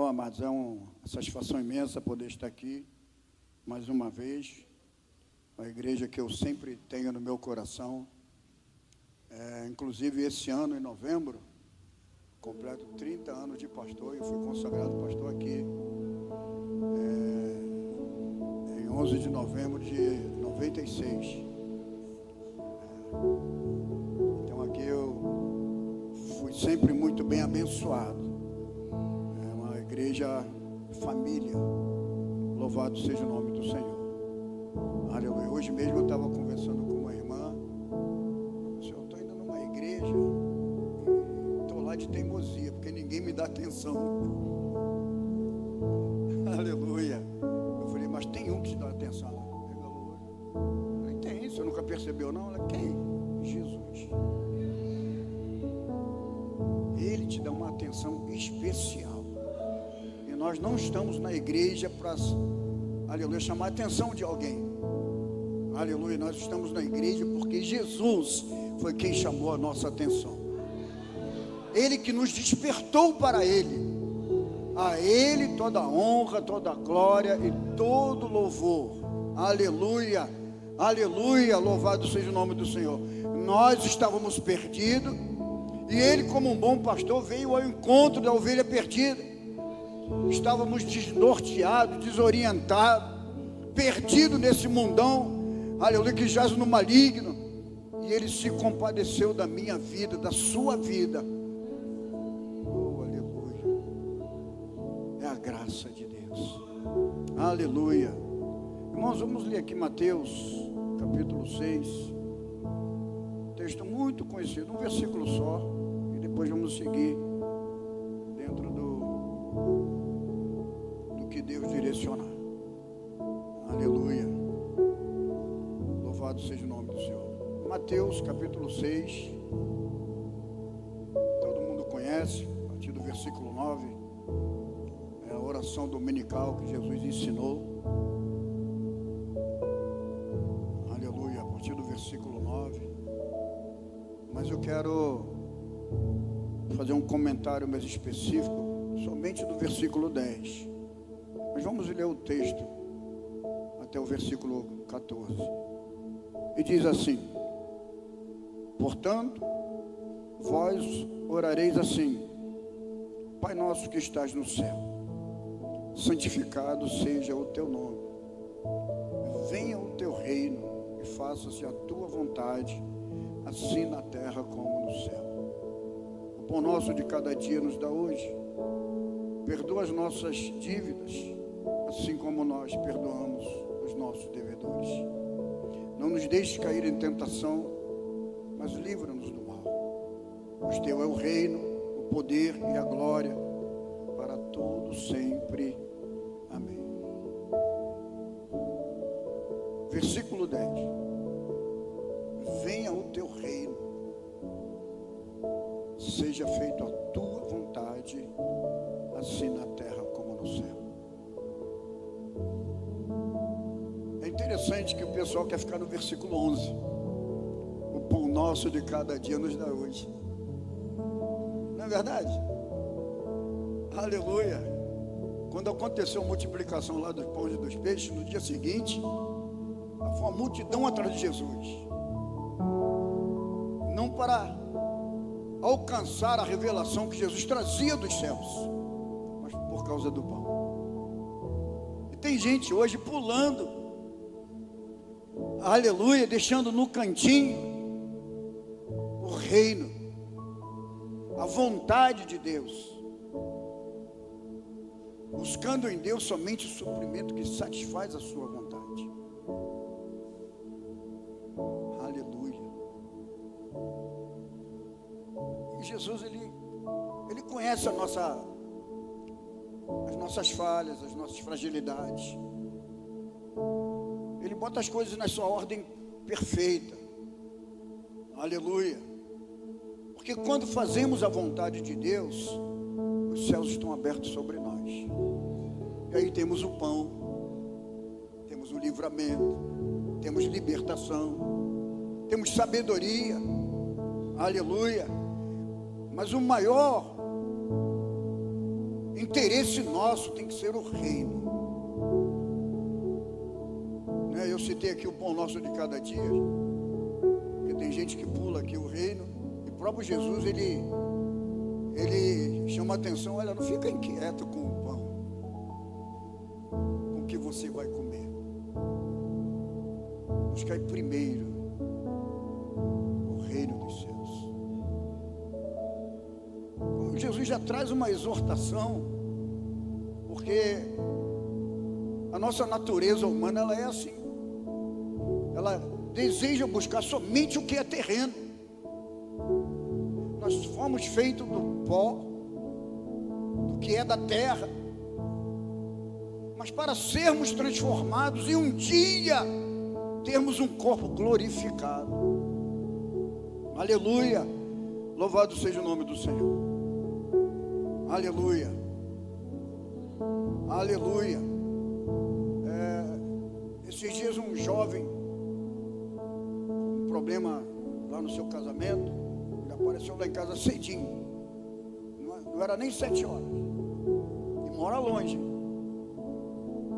Bom, amados, é uma satisfação imensa poder estar aqui mais uma vez. A igreja que eu sempre tenho no meu coração. Inclusive, esse ano, em novembro, completo 30 anos de pastor. Eu fui consagrado pastor aqui em 11 de novembro de 96. Então, aqui eu fui sempre muito bem abençoado. É uma igreja família. Louvado seja o nome do Senhor. Aleluia. Hoje mesmo eu estava conversando com uma irmã. Eu estou indo numa igreja e estou lá de teimosia, porque ninguém me dá atenção. Aleluia. Eu falei, mas tem um que te dá atenção. Eu falei, tem, você nunca percebeu não? Ela, quem? Jesus. Ele te dá uma atenção especial. E nós não estamos na igreja para, aleluia, chamar a atenção de alguém. Aleluia, nós estamos na igreja porque Jesus foi quem chamou a nossa atenção. Ele que nos despertou para Ele. A Ele toda a honra, toda a glória e todo louvor. Aleluia, aleluia, louvado seja o nome do Senhor. Nós estávamos perdidos e Ele, como um bom pastor, veio ao encontro da ovelha perdida. Estávamos desnorteados, desorientados, perdidos nesse mundão, aleluia, que jaz no maligno, e Ele se compadeceu da minha vida, da sua vida. Oh, aleluia, é a graça de Deus, aleluia. Irmãos, vamos ler aqui Mateus, capítulo 6, texto muito conhecido, um versículo só, e depois vamos seguir dentro do que Deus direcionar. Aleluia. Louvado seja o nome do Senhor. Mateus capítulo 6. Todo mundo conhece, a partir do versículo 9. É a oração dominical que Jesus ensinou. Aleluia, a partir do versículo 9. Mas eu quero fazer um comentário mais específico, somente do versículo 10. Mas vamos ler o texto até o versículo 14. E diz assim: portanto, vós orareis assim: Pai nosso que estás no céu, santificado seja o teu nome. Venha o teu reino e faça-se a tua vontade, assim na terra como no céu. O pão nosso de cada dia nos dá hoje. Perdoa as nossas dívidas, assim como nós perdoamos os nossos devedores. Não nos deixes cair em tentação, mas livra-nos do mal. Pois teu é o reino, o poder e a glória, para todo sempre. Amém. Versículo 10. Venha o teu reino, seja feita a tua vontade, assim na terra como no céu. É interessante que o pessoal quer ficar no versículo 11. O pão nosso de cada dia nos dá hoje. Não é verdade? Aleluia. Quando aconteceu a multiplicação lá dos pães e dos peixes, no dia seguinte, foi uma multidão atrás de Jesus. Não para alcançar a revelação que Jesus trazia dos céus, mas por causa do pão. E tem gente hoje pulando, aleluia, deixando no cantinho o reino, a vontade de Deus, buscando em Deus somente o suprimento que satisfaz a sua vontade. Aleluia. E Jesus, ele conhece as nossas falhas, as nossas fragilidades. Ele bota as coisas na sua ordem perfeita. Aleluia. Porque quando fazemos a vontade de Deus, os céus estão abertos sobre nós. E aí temos o pão, temos o livramento, temos libertação, temos sabedoria. Aleluia. Mas o maior interesse nosso tem que ser o reino. Eu citei aqui o pão nosso de cada dia, porque tem gente que pula aqui o reino, e o próprio Jesus, ele chama a atenção: olha, não fica inquieto com o pão, com o que você vai comer. Buscai primeiro o reino dos céus. Jesus já traz uma exortação, porque a nossa natureza humana, ela é assim. Ela deseja buscar somente o que é terreno. Nós fomos feitos do pó, do que é da terra, mas para sermos transformados e um dia termos um corpo glorificado. Aleluia, louvado seja o nome do Senhor. Aleluia, aleluia. Esses dias um jovem com um problema lá no seu casamento, ele apareceu lá em casa cedinho, não era nem 7 horas, e mora longe.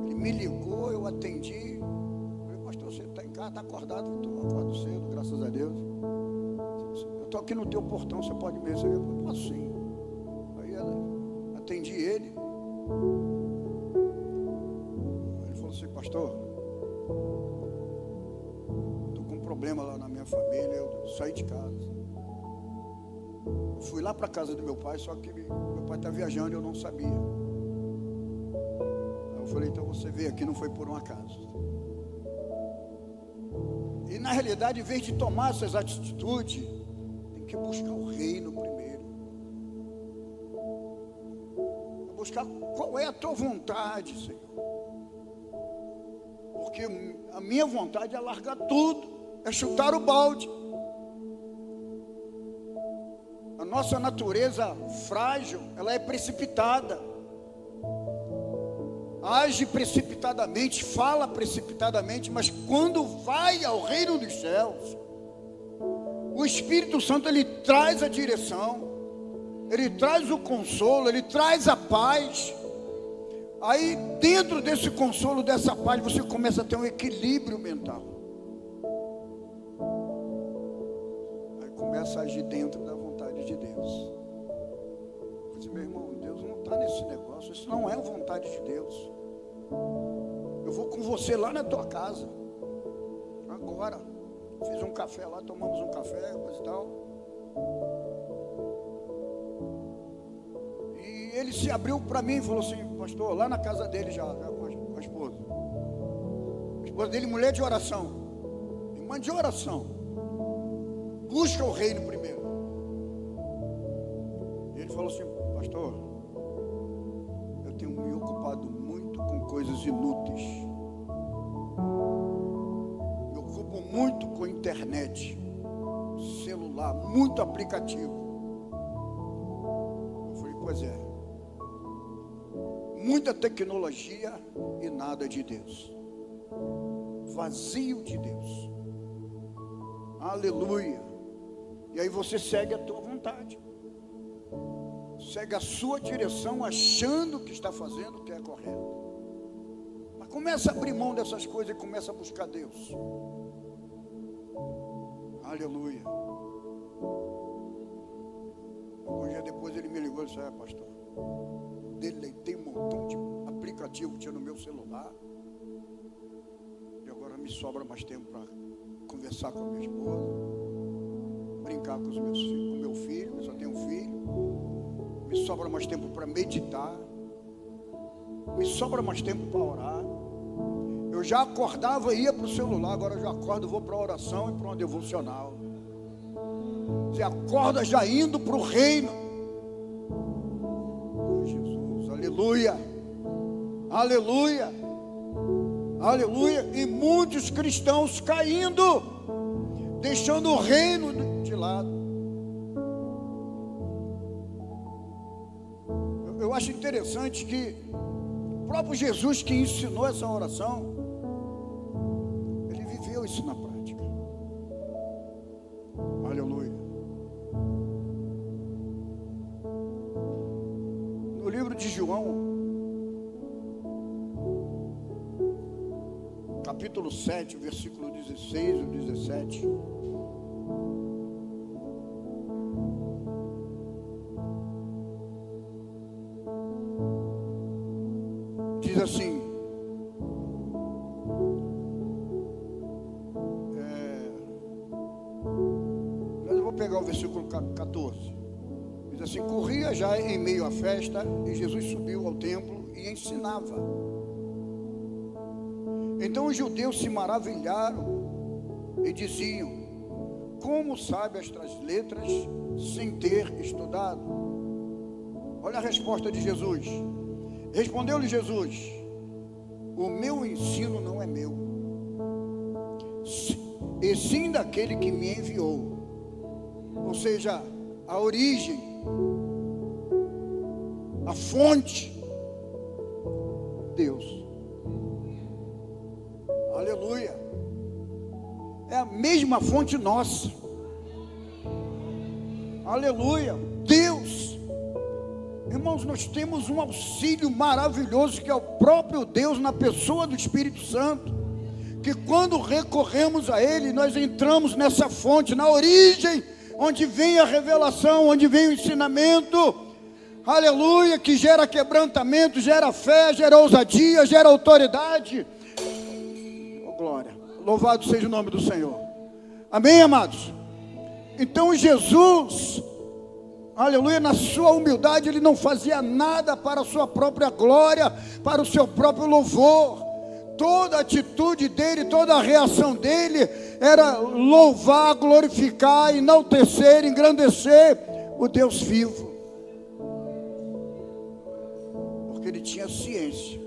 Ele me ligou, eu atendi. Falei: pastor, você está em casa, está acordado? Eu acordo cedo, graças a Deus. Eu estou aqui no teu portão, você pode me receber? Eu falei: posso sim. Aí atendi ele. Ele falou assim: pastor, estou com um problema lá na minha família, eu saí de casa. Eu fui lá para a casa do meu pai, só que meu pai está viajando e eu não sabia. Aí eu falei: então você veio aqui, não foi por um acaso. E na realidade, em vez de tomar essas atitudes, tem que buscar o reino primeiro. Buscar qual é a tua vontade, Senhor. Porque a minha vontade é largar tudo, é chutar o balde. A nossa natureza frágil, ela é precipitada. Age precipitadamente, fala precipitadamente, mas quando vai ao reino dos céus, o Espírito Santo, ele traz a direção, ele traz o consolo, ele traz a paz. Aí dentro desse consolo, dessa paz, você começa a ter um equilíbrio mental. Aí começa a agir dentro da vontade de Deus. Eu disse: meu irmão, Deus não está nesse negócio, isso não é a vontade de Deus. Eu vou com você lá na tua casa agora. Fiz um café lá, tomamos um café, coisa e tal. E ele se abriu para mim e falou assim: pastor, lá na casa dele já com a esposa. A esposa dele, mulher de oração, irmã de oração. Busca o reino primeiro. E ele falou assim: pastor, eu tenho me ocupado muito com coisas inúteis. Me ocupo muito com internet, celular, muito aplicativo. Eu falei: pois é. Muita tecnologia e nada de Deus. Vazio de Deus. Aleluia. E aí você segue a tua vontade. Segue a sua direção, achando que está fazendo o que é correto. Mas começa a abrir mão dessas coisas e começa a buscar Deus. Aleluia. Um dia depois ele me ligou e disse: pastor, deleitei um montão de aplicativo que tinha no meu celular, e agora me sobra mais tempo para conversar com a minha esposa, brincar com os meus filhos, com o meu filho, eu só tenho um filho. Me sobra mais tempo para meditar, me sobra mais tempo para orar. Eu já acordava e ia para o celular, agora eu já acordo, vou para a oração e para uma devocional. Você acorda já indo para o reino. Oh, Jesus, aleluia, aleluia, aleluia. E muitos cristãos caindo, deixando o reino de lado. Eu acho interessante que o próprio Jesus, que ensinou essa oração, ele viveu isso na prática. Aleluia. No livro de João, João, capítulo 7, versículo 16 e 17. Diz assim, eu vou pegar o versículo 14. Diz assim: corria já em meio à festa, e Jesus subiu ao templo e ensinava. Então os judeus se maravilharam e diziam: como sabe estas letras sem ter estudado? Olha a resposta de Jesus. Respondeu-lhe Jesus: o meu ensino não é meu, e sim daquele que me enviou. Ou seja, a origem, a fonte, Deus. Aleluia. É a mesma fonte nossa. Aleluia. Deus. Irmãos, nós temos um auxílio maravilhoso que é o próprio Deus na pessoa do Espírito Santo, que quando recorremos a Ele, nós entramos nessa fonte, na origem, onde vem a revelação, onde vem o ensinamento, aleluia, que gera quebrantamento, gera fé, gera ousadia, gera autoridade. Oh, glória, louvado seja o nome do Senhor. Amém, amados? Então Jesus, aleluia, na sua humildade, ele não fazia nada para a sua própria glória, para o seu próprio louvor. Toda a atitude dele, toda a reação dele era louvar, glorificar, enaltecer, engrandecer o Deus vivo. Porque ele tinha ciência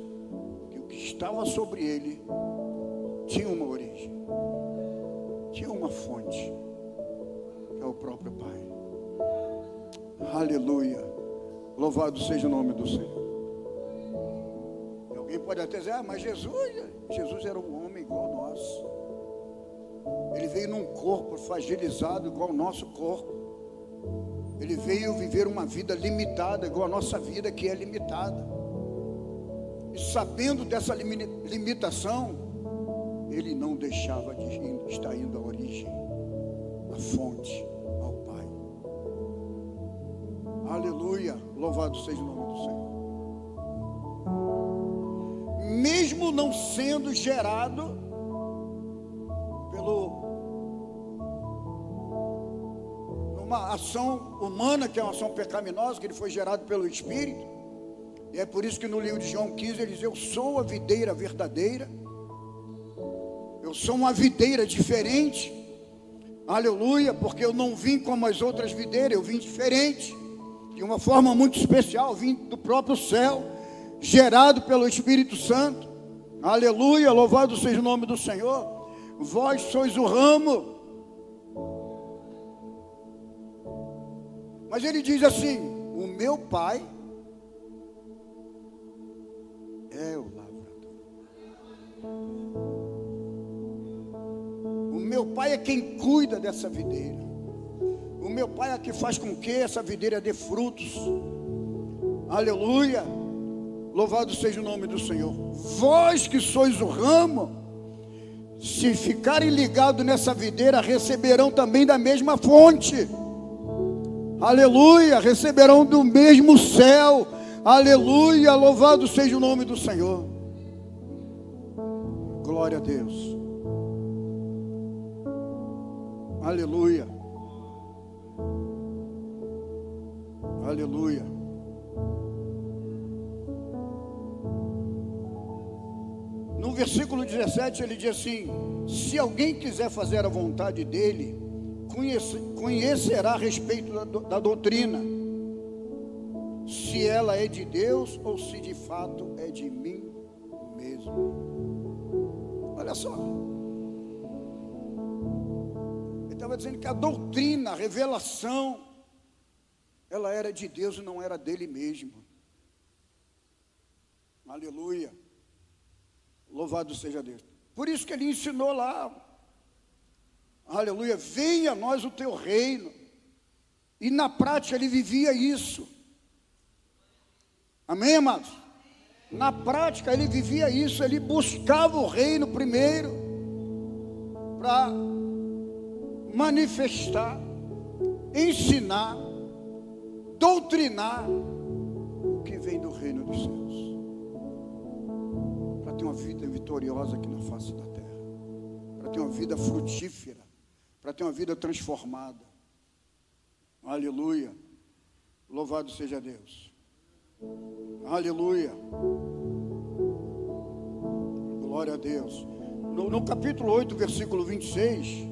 que o que estava sobre ele tinha uma origem, tinha uma fonte, que é o próprio Pai. Aleluia, louvado seja o nome do Senhor. E alguém pode até dizer: mas Jesus era um homem igual a nós. Ele veio num corpo fragilizado igual ao nosso corpo. Ele veio viver uma vida limitada igual a nossa vida, que é limitada. E sabendo dessa limitação, ele não deixava de estar indo à origem, à fonte, ao Pai. Aleluia, louvado seja o nome do Senhor. Mesmo não sendo gerado numa ação humana, que é uma ação pecaminosa, que ele foi gerado pelo Espírito. E é por isso que no livro de João 15 ele diz: eu sou a videira verdadeira, eu sou uma videira diferente. Aleluia, porque eu não vim como as outras videiras, eu vim diferente, de uma forma muito especial, vim do próprio céu, gerado pelo Espírito Santo. Aleluia, louvado seja o nome do Senhor. Vós sois o ramo. Mas ele diz assim: o meu Pai é o lavrador. O meu Pai é quem cuida dessa videira. O meu Pai é que faz com que essa videira dê frutos. Aleluia, louvado seja o nome do Senhor. Vós que sois o ramo, se ficarem ligados nessa videira, receberão também da mesma fonte. Aleluia, receberão do mesmo céu. Aleluia, louvado seja o nome do Senhor. Glória a Deus. Aleluia. Aleluia. No versículo 17 ele diz assim: se alguém quiser fazer a vontade dele, conhecerá a respeito da doutrina, se ela é de Deus ou se de fato é de mim mesmo. Olha só, ele estava dizendo que a doutrina, a revelação, ela era de Deus e não era dele mesmo. Aleluia, louvado seja Deus. Por isso que ele ensinou lá, aleluia, venha a nós o teu reino. E na prática ele vivia isso. Amém, amados? Na prática ele vivia isso, ele buscava o reino primeiro para manifestar, ensinar, doutrinar o que vem do reino dos céus, para ter uma vida vitoriosa aqui na face da terra, para ter uma vida frutífera, para ter uma vida transformada. Aleluia, louvado seja Deus. Aleluia, glória a Deus. No capítulo 8, versículo 26,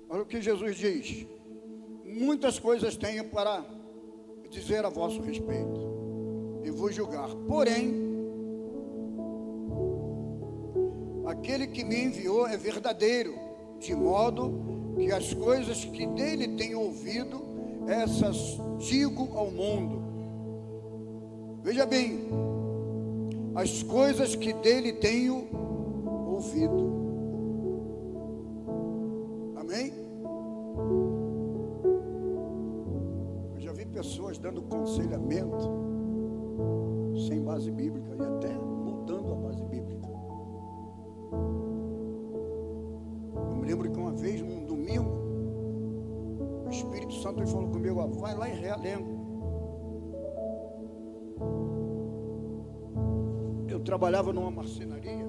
olha o que Jesus diz: muitas coisas tenho para dizer a vosso respeito e vos julgar, porém aquele que me enviou é verdadeiro, de modo que as coisas que dele tenho ouvido, essas digo ao mundo. Veja bem, as coisas que dele tenho ouvido. Amém? Eu já vi pessoas dando aconselhamento sem base bíblica e até mudando a base bíblica. Eu me lembro que uma vez, num domingo, o Espírito Santo falou comigo: ó, vai lá em Realengo. Eu trabalhava numa marcenaria,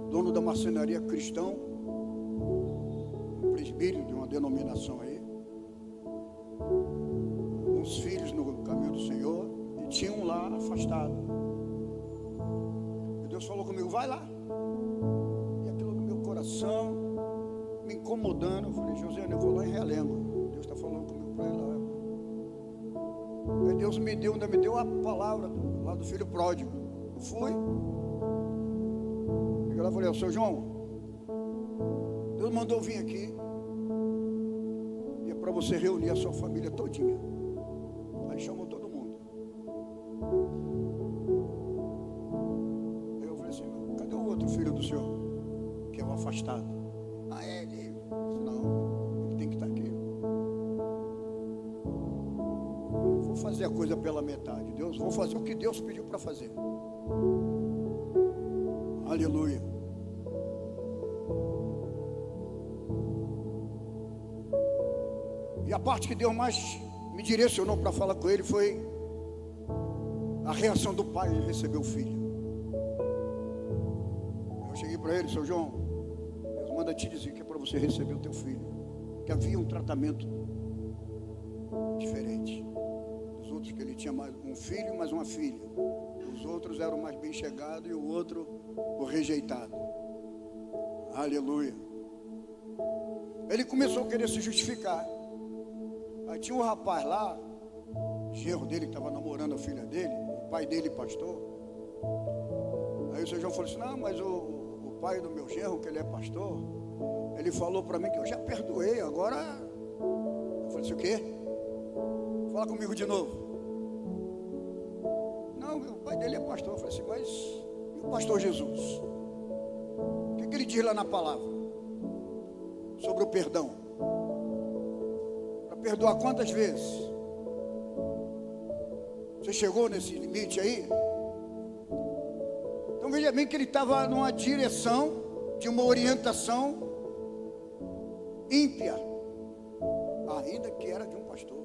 dono da marcenaria cristão, um presbítero de uma denominação aí, uns filhos no caminho do Senhor, e tinha um lá afastado. E Deus falou comigo: vai lá. E aquilo no meu coração, me incomodando, eu falei: Josiane, eu vou lá em Realengo. Deus está falando comigo para ir lá. Aí Deus ainda me deu a palavra lá do filho pródigo. Eu fui. Cheguei lá e falei: ó, seu João, Deus mandou vir aqui, e é para você reunir a sua família todinha. Aí chamou todo mundo. Aí eu falei assim: cadê o outro filho do senhor, que é o afastado? Ah, é ele. Não, ele tem que estar aqui. Vou fazer a coisa pela metade. Deus, vou fazer o que Deus pediu para fazer. Aleluia. E a parte que Deus mais me direcionou para falar com ele foi a reação do pai em receber o filho. Eu cheguei para ele: seu João, Deus manda te dizer que é para você receber o teu filho, que havia um tratamento diferente dos outros, que ele tinha mais um filho, mais uma filha. Os outros eram mais bem chegados e o outro o rejeitado. Aleluia. Ele começou a querer se justificar. Aí tinha um rapaz lá, genro dele, que estava namorando a filha dele, o pai dele pastor. Aí o seu João falou assim: não, mas o pai do meu genro, que ele é pastor, ele falou para mim que eu já perdoei, agora... Eu falei assim: o quê? Fala comigo de novo. Não, o pai dele é pastor. Eu falei assim: mas e o pastor Jesus? O que ele diz lá na palavra sobre o perdão? Para perdoar quantas vezes? Você chegou nesse limite aí? Então veja bem que ele estava numa direção de uma orientação ímpia, ainda que era de um pastor.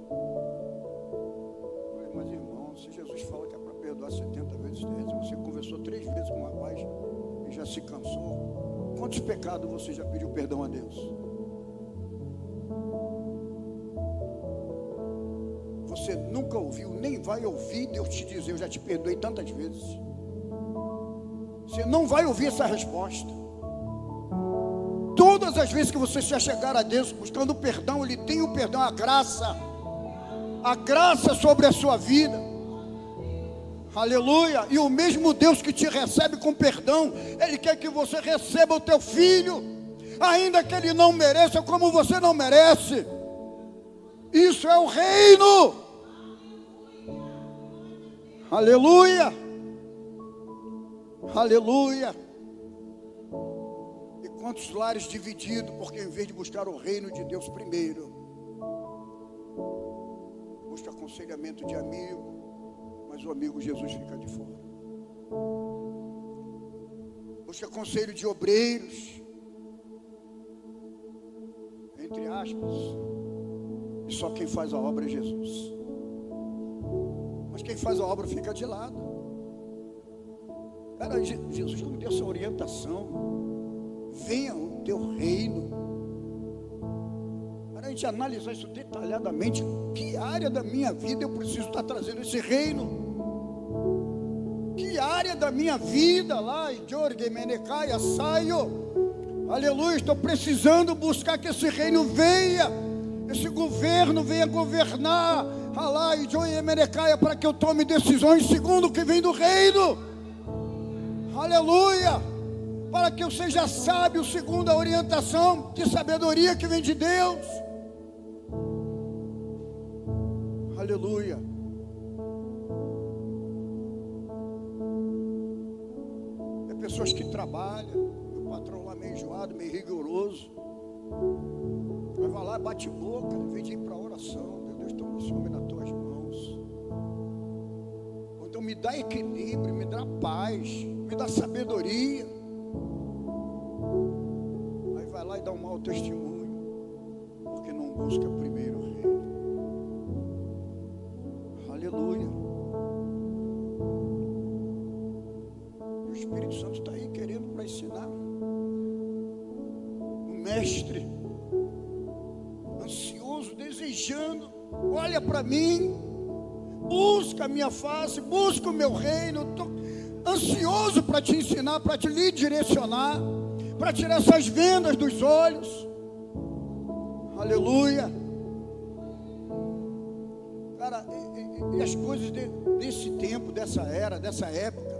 Mas irmão, se Jesus fala que é para perdoar 70 vezes 10, você conversou 3 vezes com um rapaz e já se cansou, quantos pecados você já pediu perdão a Deus? Você nunca ouviu, nem vai ouvir Deus te dizer: eu já te perdoei tantas vezes. Você não vai ouvir essa resposta. Todas as vezes que você se chegar a Deus buscando perdão, Ele tem o perdão, a graça sobre a sua vida. Aleluia. E o mesmo Deus que te recebe com perdão, Ele quer que você receba o teu filho, ainda que ele não mereça, como você não merece. Isso é o reino. Aleluia. Aleluia. E quantos lares divididos, porque em vez de buscar o reino de Deus primeiro, busca aconselhamento de amigo, mas o amigo Jesus fica de fora. Busca conselho de obreiros, entre aspas, e só quem faz a obra é Jesus. Mas quem faz a obra fica de lado. Cara, Jesus não deu essa orientação. Venha o teu reino. Para a gente analisar isso detalhadamente, que área da minha vida eu preciso estar trazendo esse reino? Que área da minha vida lá, Jorge Menecaia, saio, aleluia, estou precisando buscar que esse reino venha, esse governo venha governar, alá, Jorge Menecaia, para que eu tome decisões segundo o que vem do reino, aleluia, para que eu seja sábio segundo a orientação de sabedoria que vem de Deus, aleluia. Pessoas que trabalham, o patrão lá meio enjoado, meio rigoroso, vai lá, bate boca, em vez de ir para a oração, meu Deus, toma esse homem nas tuas mãos. Então me dá equilíbrio, me dá paz, me dá sabedoria. Aí vai lá e dá um mau testemunho, porque não busca primeiro o reino. Aleluia. O Espírito Santo está aí querendo para ensinar. O mestre, ansioso, desejando, olha para mim, busca a minha face, busca o meu reino. Estou ansioso para te ensinar, para te lhe direcionar, para tirar essas vendas dos olhos. Aleluia. Cara, e as coisas desse tempo, dessa era, dessa época,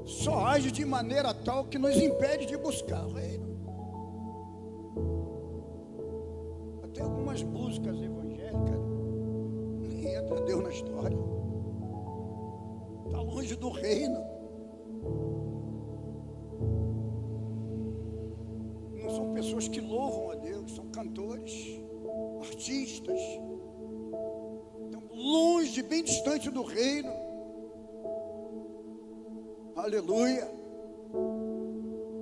só age de maneira tal que nos impede de buscar o reino. Até algumas músicas evangélicas, nem entra Deus na história. Está longe do reino. Não são pessoas que louvam a Deus, são cantores, artistas. Estão longe, bem distante do reino. Aleluia.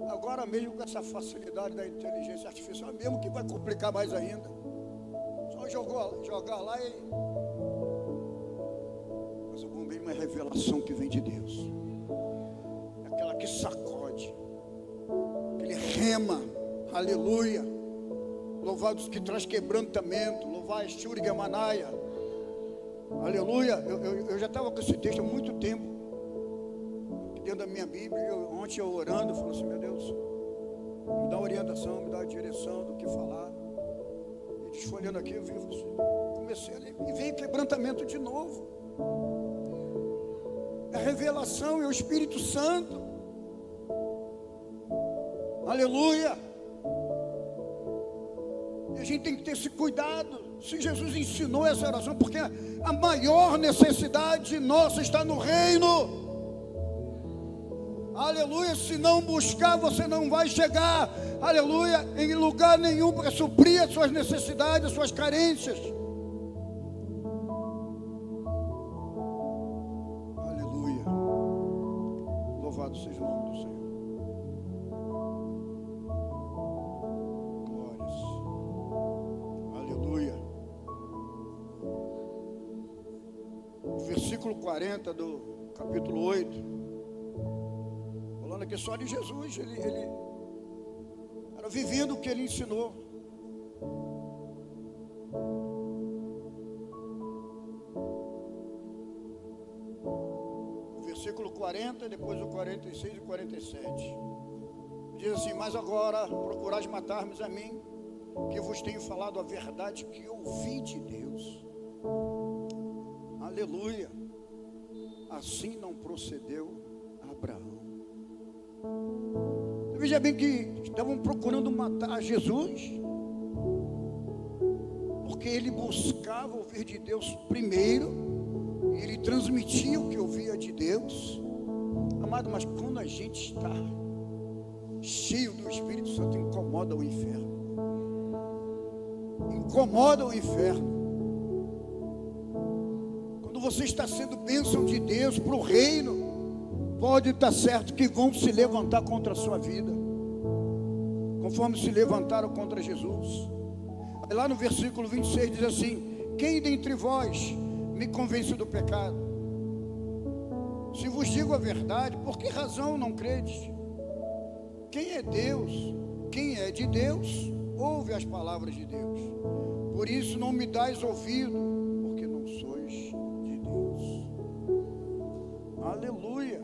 Agora mesmo com essa facilidade da inteligência artificial, mesmo que vai complicar mais ainda. Só jogar lá e... Mas o bom mesmo é a revelação que vem de Deus. É aquela que sacode, aquele rema. Aleluia. Louvado os que traz quebrantamento. Louvar a Shuri Manaia. Aleluia. Eu já estava com esse texto há muito tempo dentro da minha Bíblia. Ontem eu orando, eu falei assim: meu Deus, me dá orientação, me dá direção do que falar. E desfolhando aqui, eu vi, comecei a ler, e veio quebrantamento de novo. É a revelação, é o Espírito Santo. Aleluia. E a gente tem que ter esse cuidado. Se Jesus ensinou essa oração, porque a maior necessidade nossa está no reino. Aleluia. Se não buscar, você não vai chegar, aleluia, em lugar nenhum para suprir as suas necessidades, as suas carências. Aleluia. Louvado seja o nome do Senhor. Glórias. Aleluia. O versículo 40 do capítulo 8, falando aqui só de Jesus, ele era vivendo o que ele ensinou. O versículo 40, depois o 46 e 47. Diz assim: mas agora procurais matar-me a mim, que vos tenho falado a verdade que ouvi de Deus. Aleluia. Assim não procedeu Abraão. Veja bem que estavam procurando matar Jesus, porque ele buscava ouvir de Deus primeiro, e ele transmitia o que ouvia de Deus. Amado, mas quando a gente está cheio do Espírito Santo, incomoda o inferno. Incomoda o inferno. Quando você está sendo bênção de Deus para o reino, pode estar certo que vão se levantar contra a sua vida, conforme se levantaram contra Jesus. Aí lá no versículo 26 diz assim: quem dentre vós me convence do pecado? Se vos digo a verdade, por que razão não credes? Quem é Deus? Quem é de Deus, ouve as palavras de Deus. Por isso não me dais ouvido, porque não sois de Deus. Aleluia.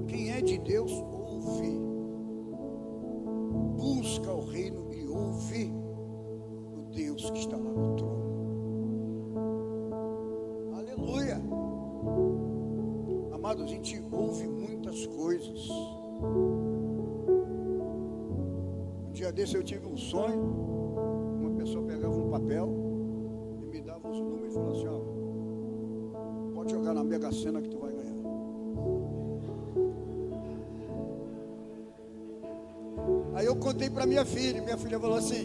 Quem é de Deus, ouve. Busca o reino e ouve o Deus que está lá no trono. Aleluia. Amados, a gente ouve muitas coisas. Um dia desse eu tive um sonho. Uma pessoa pegava um papel e me dava os números e falava assim: ó, pode jogar na Mega Sena que tu vai ganhar. Aí eu contei para minha filha falou assim: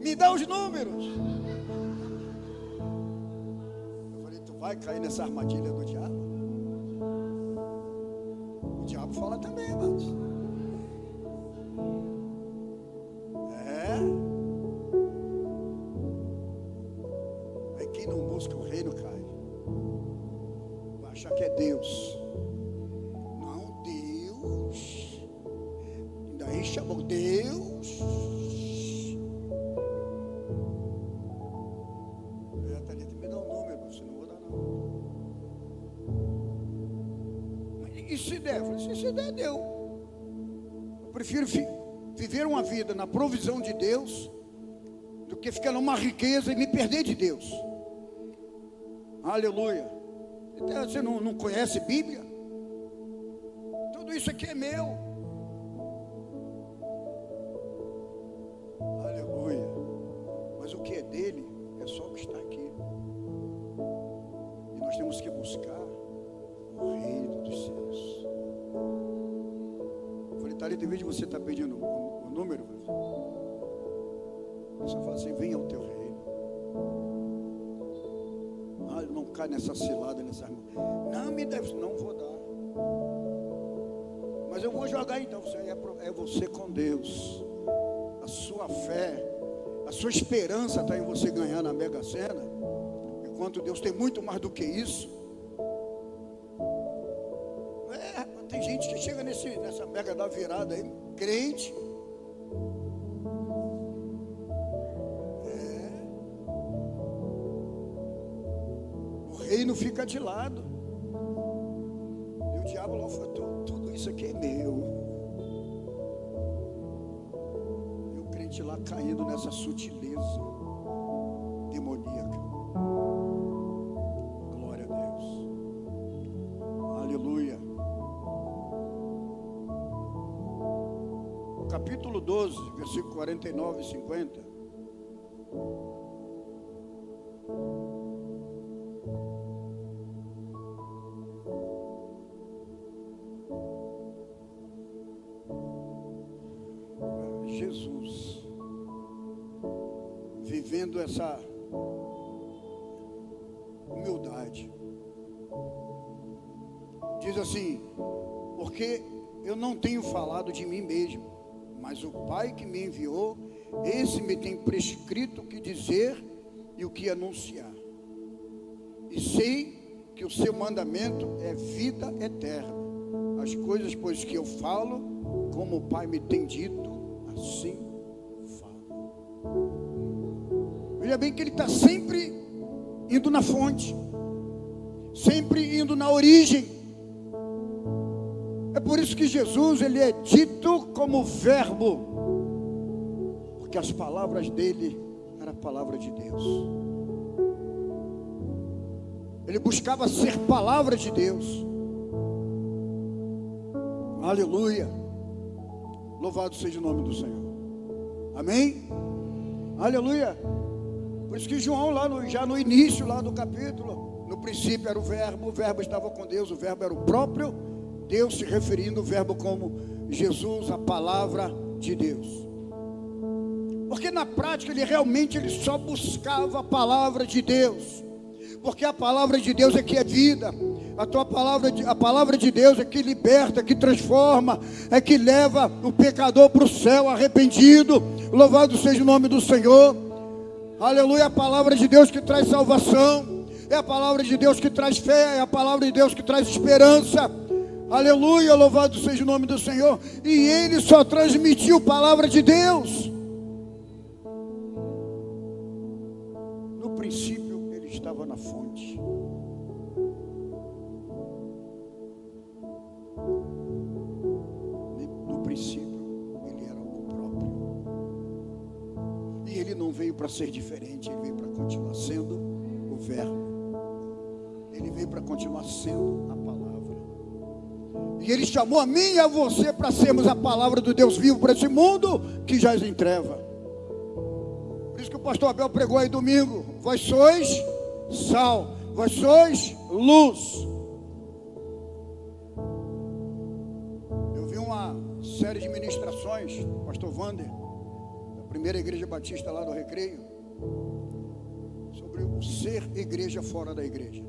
me dá os números. Eu falei: tu vai cair nessa armadilha do diabo? O diabo fala também, irmãos. Aí quem não busca o reino cai. Vai achar que é Deus. Não, Deus. Daí chamou Deus. Thalita, me dá um número, você não vou dar não. E se der? Eu falei: se der, deu. Eu prefiro viver uma vida na provisão de Deus do que ficar numa riqueza e me perder de Deus. Aleluia. Então, você não conhece Bíblia? Tudo isso aqui é meu. Aleluia. Mas o que é dele é só o que está aqui. E nós temos que buscar o reino dos céus. Eu falei: Thalita, em vez de você estar pedindo o número, você fala assim: venha ao teu reino. Não cai nessa cilada, nessa... Não me deve, não vou dar. Mas eu vou jogar então. É você com Deus. A sua fé, a sua esperança está em você ganhar na Mega Sena. Enquanto Deus tem muito mais do que isso. Tem gente que chega nessa Mega da virada aí, crente. O reino fica de lado. E o diabo lá fala: tudo isso aqui é meu. E o crente lá caindo nessa sutileza demoníaca. Glória a Deus. Aleluia. Capítulo 12, versículo 49 e 50. Jesus vivendo essa humildade. Diz assim: porque eu não tenho falado de mim mesmo, mas o Pai que me enviou, esse me tem prescrito o que dizer e o que anunciar. E sei que o seu mandamento é vida eterna. As coisas, pois, que eu falo, como o Pai me tem dito, assim falo. Veja bem que ele está sempre indo na fonte, sempre indo na origem. É por isso que Jesus, ele é dito como verbo, porque as palavras dele eram a palavra de Deus. Ele buscava ser palavra de Deus. Aleluia. Louvado seja o nome do Senhor. Amém? Aleluia. Por isso que João já no início lá do capítulo, no princípio era o verbo estava com Deus, o verbo era o próprio Deus se referindo ao verbo como Jesus, a palavra de Deus. Porque na prática ele só buscava a palavra de Deus. Porque a palavra de Deus é que é vida. A palavra de Deus é que liberta, que transforma, é que leva o pecador para o céu arrependido. Louvado seja o nome do Senhor. Aleluia, a palavra de Deus que traz salvação. É a palavra de Deus que traz fé. É a palavra de Deus que traz esperança. Aleluia, louvado seja o nome do Senhor. E ele só transmitiu a palavra de Deus. No princípio ele estava na fonte. No princípio ele era o próprio. E ele não veio para ser diferente, ele veio para continuar sendo o verbo. Ele veio para continuar sendo a palavra. E ele chamou a mim e a você para sermos a palavra do Deus vivo para esse mundo que jaz em treva. Por isso que o pastor Abel pregou aí domingo: vós sois sal, vós sois luz. Eu vi uma série de ministrações do pastor Wander, da primeira igreja batista lá do Recreio, sobre o ser igreja fora da igreja.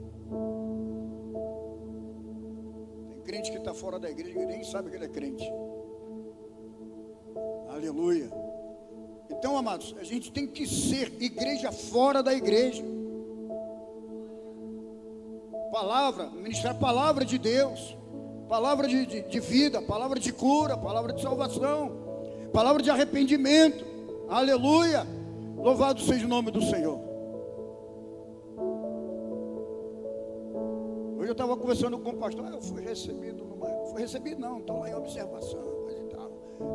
Crente que está fora da igreja, que nem sabe que ele é crente. Aleluia. Então, amados, a gente tem que ser igreja fora da igreja. Palavra, ministrar a palavra de Deus, palavra de vida, palavra de cura, palavra de salvação, palavra de arrependimento. Aleluia. Louvado seja o nome do Senhor. Eu estava conversando com o pastor, eu fui recebido não, estou lá em observação, coisa e tal.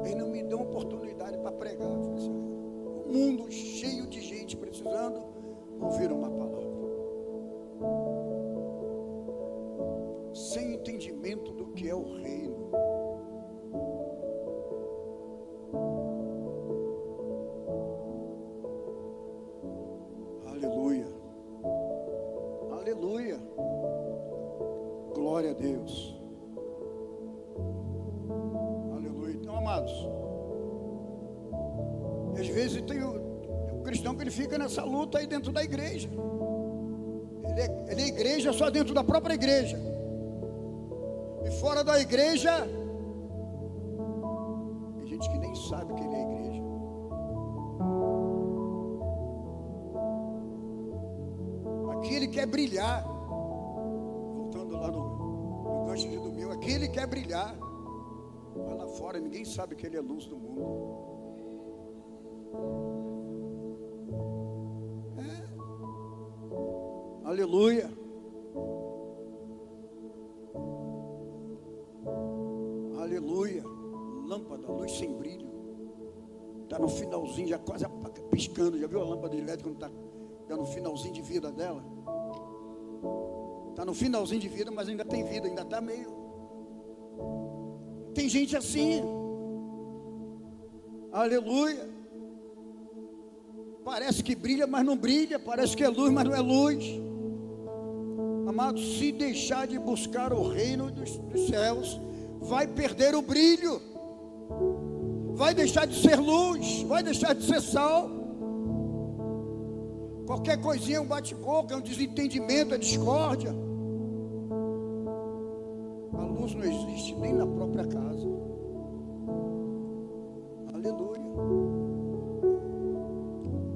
Ele não me deu oportunidade para pregar. Eu falei assim, um mundo cheio de gente precisando ouvir uma palavra, sem entendimento do que é o reino. Aleluia, aleluia. Glória a Deus. Aleluia. Então, amados, às vezes tem o cristão que ele fica nessa luta aí dentro da igreja. Ele é igreja só dentro da própria igreja. E fora da igreja, tem gente que nem sabe que ele é igreja. Aqui ele quer brilhar. Lá no gancho de domingo, aqui ele quer brilhar, mas lá fora ninguém sabe que ele é luz do mundo. Aleluia. Aleluia. Lâmpada, luz sem brilho, está no finalzinho, já quase piscando. Já viu a lâmpada elétrica quando está no finalzinho de vida dela? Está no finalzinho de vida, mas ainda tem vida, ainda está meio. Tem gente assim. Aleluia. Parece que brilha, mas não brilha. Parece que é luz, mas não é luz. Amado, se deixar de buscar o reino dos céus, vai perder o brilho. Vai deixar de ser luz, vai deixar de ser sal. Qualquer coisinha é um bate-boca, é um desentendimento, é discórdia. A luz não existe nem na própria casa. Aleluia.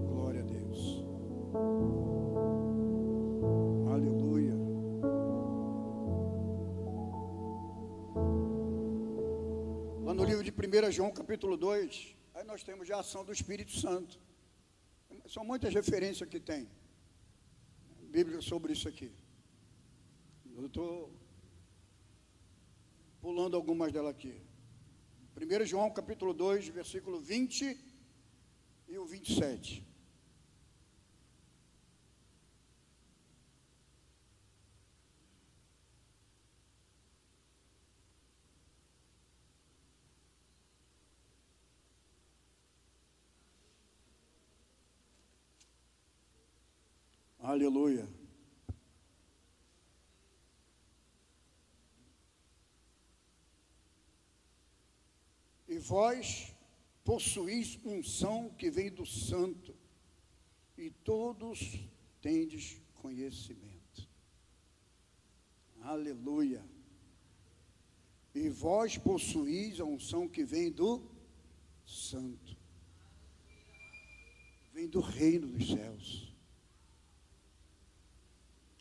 Glória a Deus. Aleluia. Lá no livro de 1 João capítulo 2, aí nós temos já a ação do Espírito Santo. São muitas referências que tem Bíblia sobre isso aqui. Eu estou pulando algumas delas aqui. 1 João capítulo 2, versículo 20 e o 27. Aleluia. E vós possuís unção que vem do Santo, e todos tendes conhecimento. Aleluia. E vós possuís a unção que vem do Santo, vem do reino dos céus.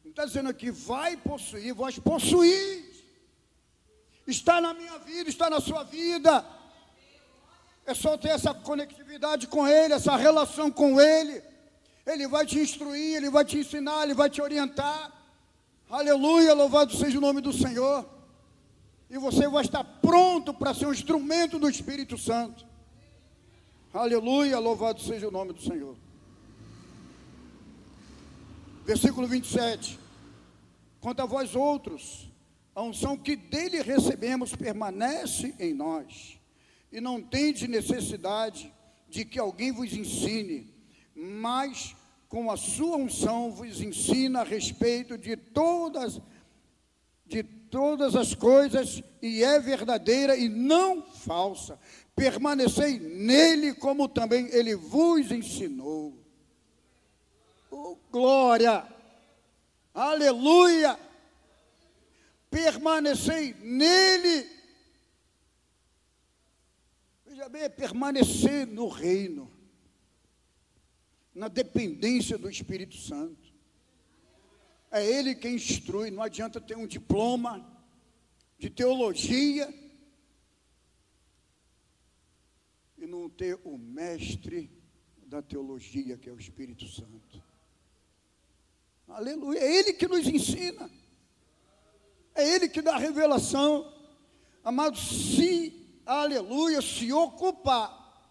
Não está dizendo aqui, vai possuir, vós possuís. Está na minha vida, está na sua vida. É só ter essa conectividade com Ele, essa relação com Ele. Ele vai te instruir, Ele vai te ensinar, Ele vai te orientar. Aleluia, louvado seja o nome do Senhor. E você vai estar pronto para ser um instrumento do Espírito Santo. Aleluia, louvado seja o nome do Senhor. Versículo 27. Quanto a vós outros, a unção que dele recebemos permanece em nós, e não tendes necessidade de que alguém vos ensine, mas com a sua unção vos ensina a respeito de todas as coisas, e é verdadeira e não falsa. Permanecei nele, como também ele vos ensinou. Oh, glória! Aleluia! Permanecei nele. Veja bem, é permanecer no reino, na dependência do Espírito Santo. É Ele quem instrui. Não adianta ter um diploma de teologia e não ter o mestre da teologia, que é o Espírito Santo. Aleluia, é Ele que nos ensina, é Ele que dá a revelação. Amado, aleluia, se ocupar,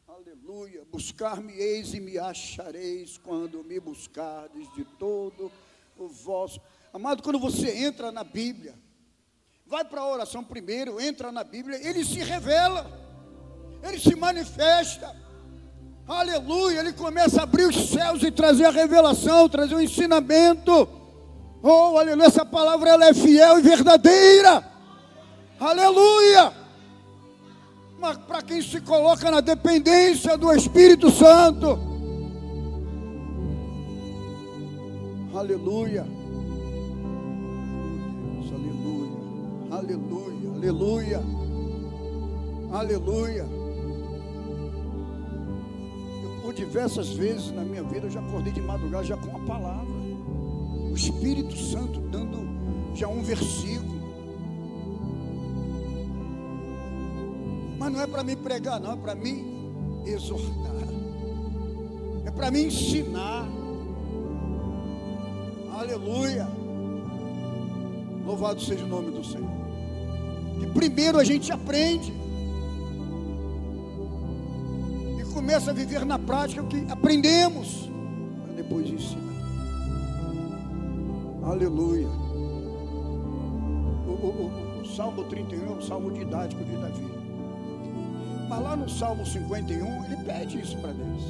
aleluia, buscar-me-eis e me achareis, quando me buscardes de todo o vosso. Amado, quando você entra na Bíblia, vai para a oração primeiro, entra na Bíblia, Ele se revela, Ele se manifesta. Aleluia, Ele começa a abrir os céus e trazer a revelação, trazer o ensinamento. Oh, aleluia, essa palavra ela é fiel e verdadeira. Aleluia. Mas para quem se coloca na dependência do Espírito Santo. Aleluia. Aleluia, aleluia, aleluia, aleluia. Por diversas vezes na minha vida eu já acordei de madrugada já com a palavra, o Espírito Santo dando já um versículo. Mas não é para me pregar, não, é para me exortar, é para me ensinar. Aleluia, louvado seja o nome do Senhor. Que primeiro a gente aprende, começa a viver na prática o que aprendemos, para depois ensinar. Aleluia. O Salmo 31 é um salmo didático de Davi. Mas lá no Salmo 51, ele pede isso para Deus.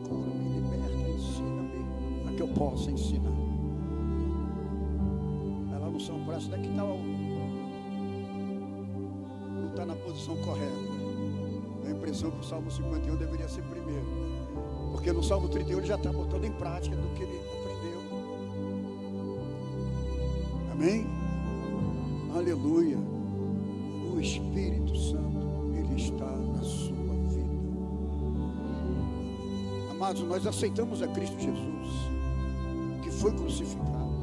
Cura-me, liberta, ensina-me, para que eu possa ensinar. É lá no Salmo, parece até que não está na posição correta. A impressão que o Salmo 51 deveria ser primeiro, porque no Salmo 31 ele já está botando em prática do que ele aprendeu. Amém? Aleluia. O Espírito Santo, ele está na sua vida. Amados, nós aceitamos a Cristo Jesus, que foi crucificado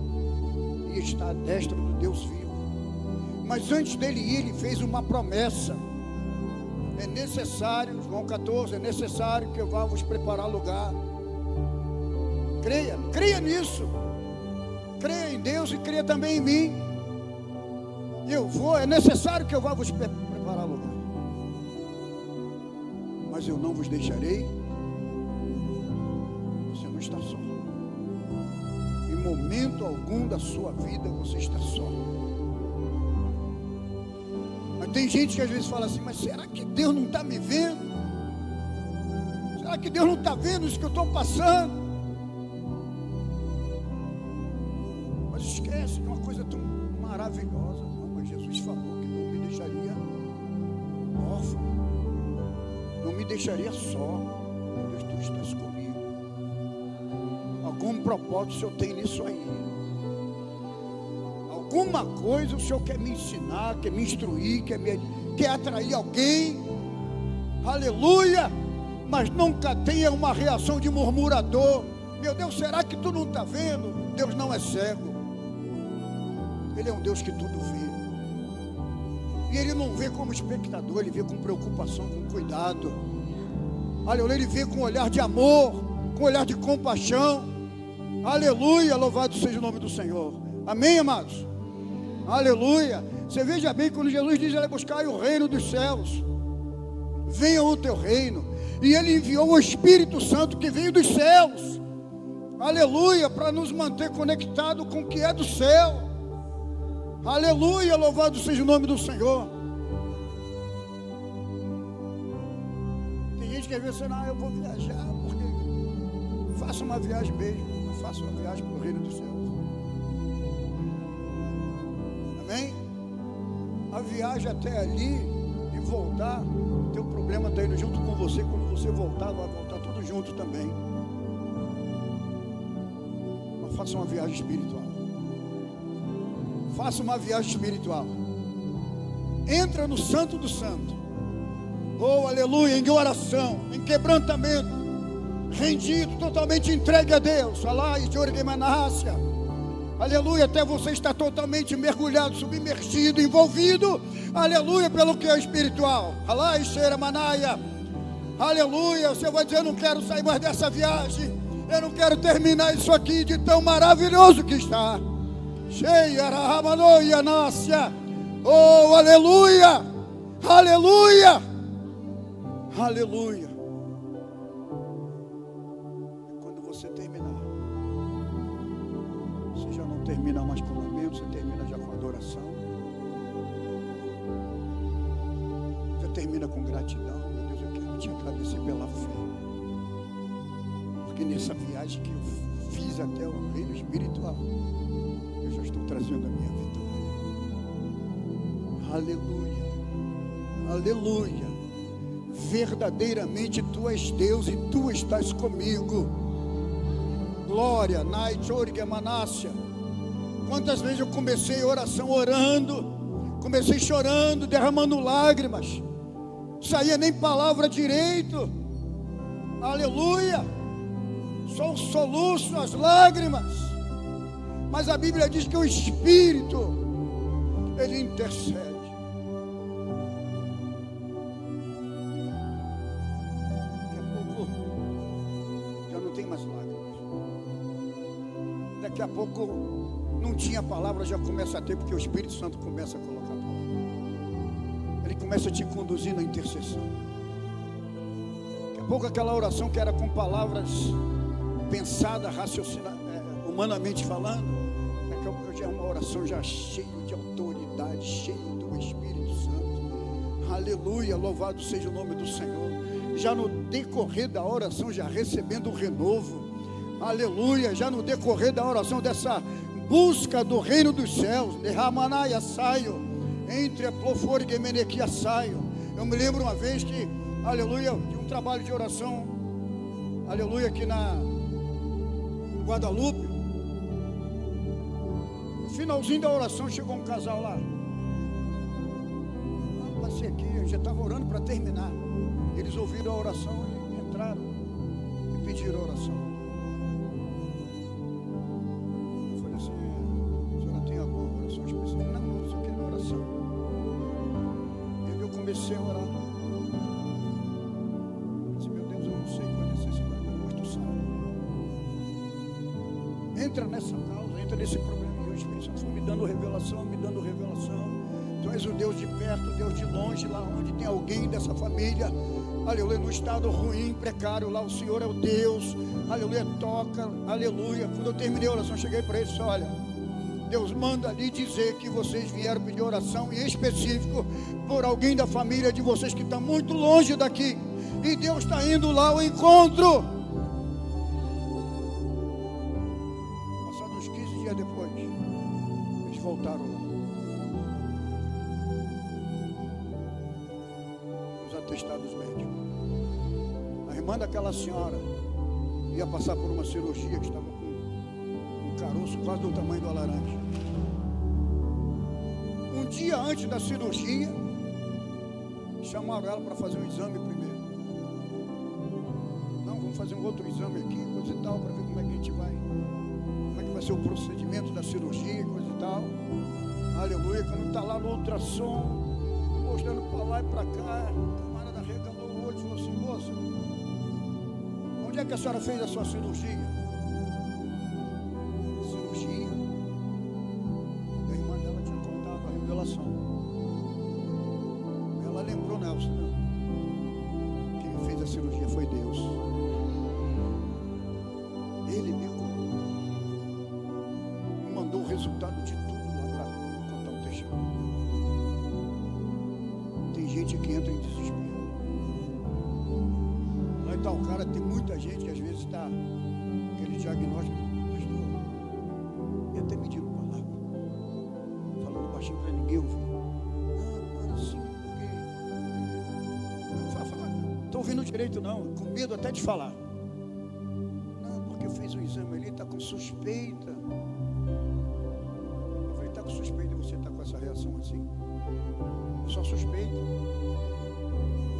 e está à destra do Deus vivo. Mas antes dele ir, ele fez uma promessa. É necessário, João 14, é necessário que eu vá vos preparar lugar. Creia nisso. Creia em Deus e creia também em mim. Eu vou, é necessário que eu vá vos preparar lugar. Mas eu não vos deixarei. Você não está só. Em momento algum da sua vida você está só. Tem gente que às vezes fala assim, mas será que Deus não está me vendo? Será que Deus não está vendo isso que eu estou passando? Mas esquece, é uma coisa tão maravilhosa. Não, mas Jesus falou que não me deixaria órfão, não me deixaria só. Deus, tu estás comigo. Algum propósito o Senhor tem nisso aí. Alguma coisa o Senhor quer me ensinar, quer me instruir, quer atrair alguém. Aleluia. Mas nunca tenha uma reação de murmurador. Meu Deus, será que tu não está vendo? Deus não é cego. Ele é um Deus que tudo vê. E Ele não vê como espectador, Ele vê com preocupação, com cuidado. Aleluia, Ele vê com olhar de amor, com olhar de compaixão. Aleluia, louvado seja o nome do Senhor. Amém, amados? Aleluia. Você veja bem, quando Jesus diz: ele buscar o reino dos céus, venha o teu reino. E Ele enviou o Espírito Santo que veio dos céus. Aleluia, para nos manter conectados com o que é do céu. Aleluia, louvado seja o nome do Senhor. Tem gente que às vezes fala: eu vou viajar, porque faça uma viagem mesmo, faça uma viagem para o reino dos céus. Amém? A viagem até ali e voltar, teu problema está indo junto com você. Quando você voltar, vai voltar tudo junto também. Mas faça uma viagem espiritual. Faça uma viagem espiritual. Entra no Santo do Santo. Oh, aleluia, em oração, em quebrantamento, rendido, totalmente entregue a Deus. Alá e Jorgemanácia. Aleluia, até você está totalmente mergulhado, submergido, envolvido. Aleluia, pelo que é espiritual. Alá e Xeramanaia. Aleluia, você vai dizer: eu não quero sair mais dessa viagem. Eu não quero terminar isso aqui de tão maravilhoso que está. Cheia, Rahamanoia, Nácia. Oh, aleluia, aleluia, aleluia. E quando você terminar, você já não termina mais com lamento, você termina já com adoração. Você termina com gratidão. Meu Deus, eu quero te agradecer pela fé. Porque nessa viagem que eu fiz até o reino espiritual, eu já estou trazendo a minha vitória. Aleluia, aleluia. Verdadeiramente tu és Deus e tu estás comigo. Glória, Naitorga Manácia. Quantas vezes eu comecei a oração orando, comecei chorando, derramando lágrimas, saía nem palavra direito. Aleluia. Só o soluço, as lágrimas. Mas a Bíblia diz que o Espírito, Ele intercede. Daqui a pouco não tinha palavra, já começa a ter, porque o Espírito Santo começa a colocar a palavra. Ele começa a te conduzir na intercessão. Daqui a pouco aquela oração que era com palavras pensadas, raciocinadas, humanamente falando, daqui a pouco já é uma oração já cheia de autoridade, cheia do Espírito Santo. Aleluia, louvado seja o nome do Senhor. Já no decorrer da oração, já recebendo o renovo. Aleluia, já no decorrer da oração, dessa busca do reino dos céus, derramanaia saio, entre a plofore e menequia saio. Eu me lembro uma vez que, aleluia, de um trabalho de oração, aleluia, aqui na Guadalupe. No finalzinho da oração, chegou um casal lá. Eu passei aqui, eu já estava orando para terminar. Eles ouviram a oração e entraram e pediram a oração. Comecei a orar. Disse: meu Deus, eu não sei qual é a necessidade, mas tu sabe. Entra nessa causa, entra nesse problema. E o Espírito Santo foi me dando revelação, me dando revelação. Tu és o Deus de perto, o Deus de longe, lá onde tem alguém dessa família, aleluia, no estado ruim, precário, lá o Senhor é o Deus, aleluia, toca, aleluia. Quando eu terminei a oração, cheguei para ele e disse: olha, Deus manda ali dizer que vocês vieram pedir oração, em específico por alguém da família de vocês que está muito longe daqui, e Deus está indo lá ao encontro. Passados uns 15 dias depois, eles voltaram lá. atestados médicos. A irmã daquela senhora ia passar por uma cirurgia que estava com um caroço quase do tamanho da laranja. Um dia antes da cirurgia, chamaram ela para fazer um exame primeiro. Não, vamos fazer um outro exame aqui, coisa e tal, para ver como é que a gente vai, como é que vai ser o procedimento da cirurgia, coisa e tal. Aleluia. Quando está lá no ultrassom, mostrando para lá e para cá, o camarada arregalou o olho e falou assim: moça, onde é que a senhora fez a sua cirurgia? Cirurgia? E a irmã dela tinha contado a revelação. Ela lembrou, Nelson, não. Quem fez a cirurgia foi Deus. Ele me mandou o resultado de tudo lá para contar o testemunho. Tem gente que entra em desespero. Lá está o cara, tem muita gente que às vezes está aquele diagnóstico, pastor, e até medindo palavra, falando baixinho para ninguém ouvir. Não, assim, porque não estou ouvindo direito não, com medo até de falar. Não, porque fez um exame ali, está com suspeita. Eu falei, está com suspeita e você está com essa reação assim? Eu só suspeito.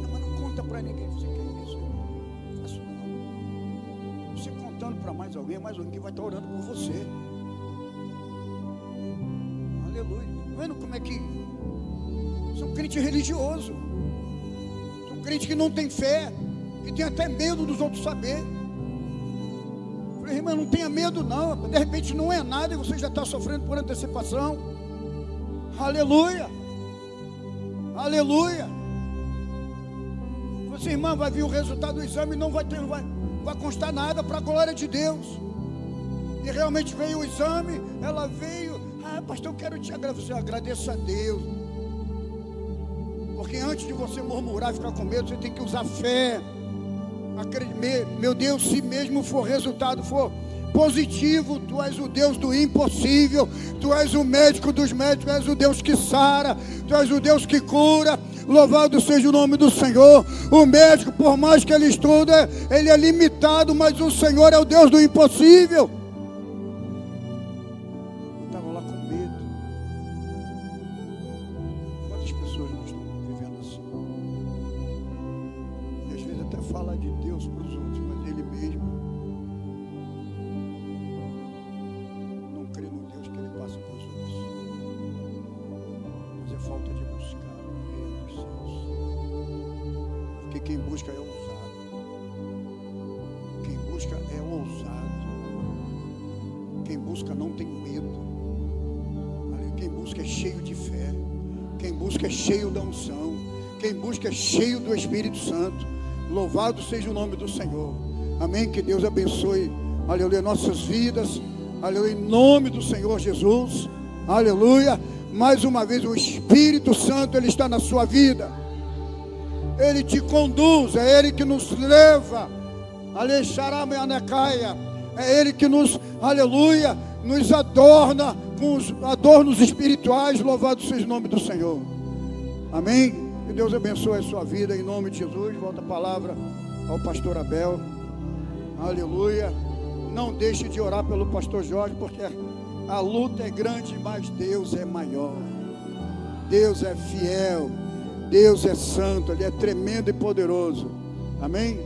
Não, mas não conta para ninguém. Você quer isso? Não faço não. Você contando para mais alguém vai estar orando por você. Aleluia. Tá vendo como é que você é um crente religioso? Você é um crente que não tem fé, que tem até medo dos outros saber. Eu falei, irmão, não tenha medo não. De repente não é nada e você já está sofrendo por antecipação. Aleluia. Aleluia. Você, irmã, vai vir o resultado do exame e não vai constar nada para a glória de Deus. E realmente veio o exame, ela veio. Ah, pastor, eu quero te agradecer. Agradeça a Deus. Porque antes de você murmurar e ficar com medo, você tem que usar fé. Meu Deus, se mesmo for resultado for positivo, tu és o Deus do impossível, tu és o médico dos médicos, tu és o Deus que sara, tu és o Deus que cura. Louvado seja o nome do Senhor. O médico, por mais que ele estude, ele é limitado, mas o Senhor é o Deus do impossível. Eu estava lá com medo. Quantas pessoas não estão vivendo assim? E às vezes até fala de Deus para os outros, mas ele mesmo não crê no Deus que ele passa para os outros. Mas é falta de buscar o reino dos céus. Porque quem busca é ousado. Quem busca é ousado. Quem busca não tem medo. Quem busca é cheio de fé. Quem busca é cheio da unção. Quem busca é cheio do Espírito Santo. Louvado seja o nome do Senhor. Amém. Que Deus abençoe, aleluia, nossas vidas. Aleluia, em nome do Senhor Jesus. Aleluia. Mais uma vez o Espírito Santo, ele está na sua vida. Ele te conduz, é Ele que nos leva. É Ele que nos, aleluia, nos adorna com os adornos espirituais. Louvado seja o nome do Senhor. Amém. Que Deus abençoe a sua vida em nome de Jesus. Volta a palavra ao pastor Abel. Aleluia. Não deixe de orar pelo pastor Jorge, porque a luta é grande, mas Deus é maior. Deus é fiel. Deus é santo. Ele é tremendo e poderoso. Amém.